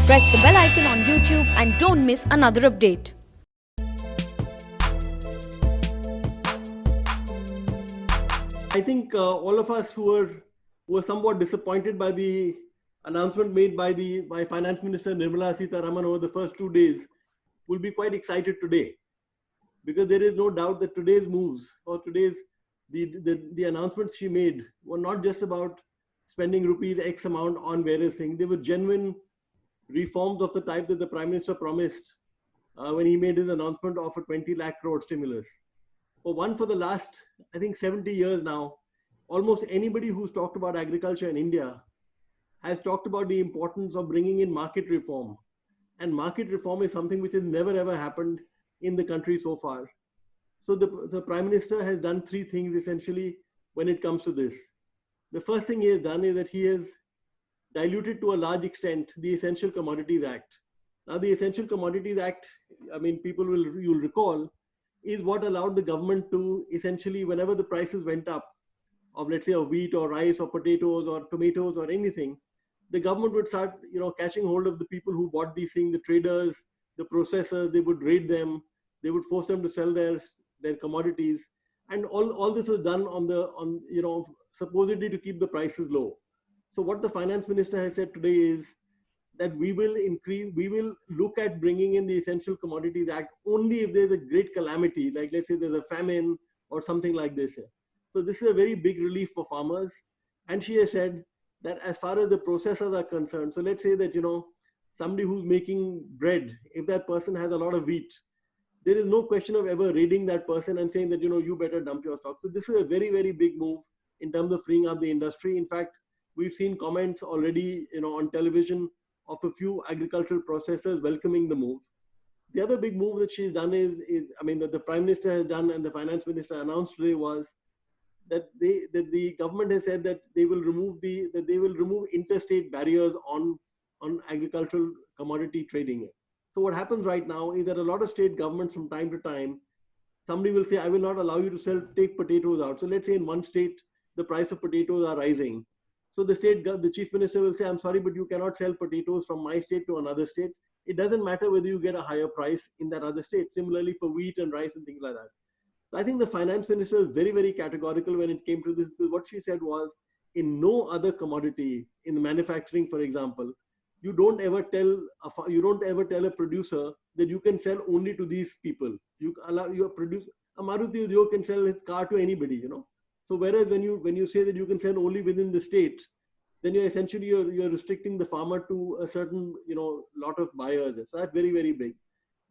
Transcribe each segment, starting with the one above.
Press the bell icon on YouTube and don't miss another update. I think all of us who were somewhat disappointed by the announcement made by Finance Minister Nirmala Sithraman over the first 2 days will be quite excited today, because there is no doubt that today's moves or today's the announcements she made were not just about spending rupees X amount on various things. They were genuine reforms of the type that the Prime Minister promised when he made his announcement of a 20 lakh crore stimulus. For the last, I think, 70 years now, almost anybody who's talked about agriculture in India has talked about the importance of bringing in market reform. And market reform is something which has never ever happened in the country so far. So the Prime Minister has done three things essentially when it comes to this. The first thing he has done is that he has diluted to a large extent the Essential Commodities Act. Now, the Essential Commodities Act, you'll recall, is what allowed the government to essentially, whenever the prices went up of, let's say, of wheat or rice or potatoes or tomatoes or anything, the government would start, catching hold of the people who bought these things, the traders, the processors. They would raid them, they would force them to sell their commodities, and all this was done supposedly to keep the prices low. So what the Finance Minister has said today is that we will look at bringing in the Essential Commodities Act only if there's a great calamity, like let's say there's a famine or something like this. So this is a very big relief for farmers. And she has said that as far as the processors are concerned, so let's say that, somebody who's making bread, if that person has a lot of wheat, there is no question of ever raiding that person and saying that, you better dump your stock. So this is a very, very big move in terms of freeing up the industry. In fact, we've seen comments already, on television of a few agricultural processors welcoming the move. The other big move that she's done that the Prime Minister has done and the Finance Minister announced today was that the government has said that they will remove interstate barriers on agricultural commodity trading. So what happens right now is that a lot of state governments from time to time, somebody will say, I will not allow you to take potatoes out. So let's say in one state, the price of potatoes are rising. So the chief minister will say, I'm sorry, but you cannot sell potatoes from my state to another state. It doesn't matter whether you get a higher price in that other state. Similarly for wheat and rice and things like that. So I think the finance minister is very, very categorical when it came to this, because what she said was, in no other commodity, in the manufacturing, for example, you don't ever tell a producer that you can sell only to these people. A Maruti Udyog can sell his car to anybody, So whereas when you say that you can sell only within the state, then you're restricting the farmer to a certain lot of buyers. So that's very, very big.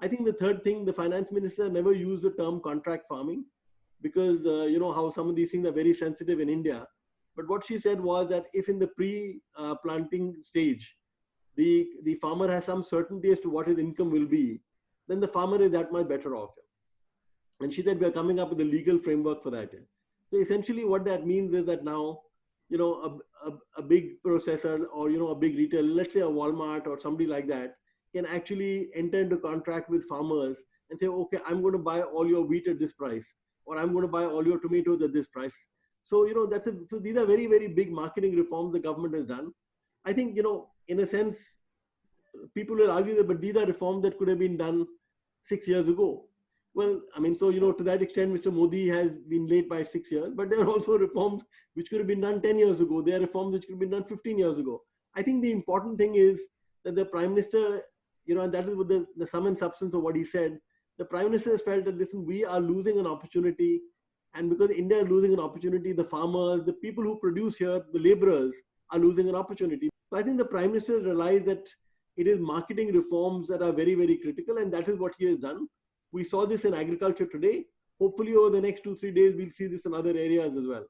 I think the third thing, the finance minister never used the term contract farming, because how some of these things are very sensitive in India. But what she said was that if in the pre-planting stage, the farmer has some certainty as to what his income will be, then the farmer is that much better off. And she said we are coming up with a legal framework for that. So essentially what that means is that now, a big processor or, a big retailer, let's say a Walmart or somebody like that, can actually enter into contract with farmers and say, okay, I'm going to buy all your wheat at this price, or I'm going to buy all your tomatoes at this price. So, so these are very, very big marketing reforms the government has done. I think, in a sense, people will argue that, but these are reforms that could have been done 6 years ago. Well, to that extent, Mr. Modi has been late by 6 years, but there are also reforms which could have been done 10 years ago. There are reforms which could have been done 15 years ago. I think the important thing is that the Prime Minister, and that is what the sum and substance of what he said, the Prime Minister has felt that, listen, we are losing an opportunity. And because India is losing an opportunity, the farmers, the people who produce here, the laborers are losing an opportunity. So I think the Prime Minister realized that it is marketing reforms that are very, very critical, and that is what he has done. We saw this in agriculture today. Hopefully over the next 2-3 days, we'll see this in other areas as well.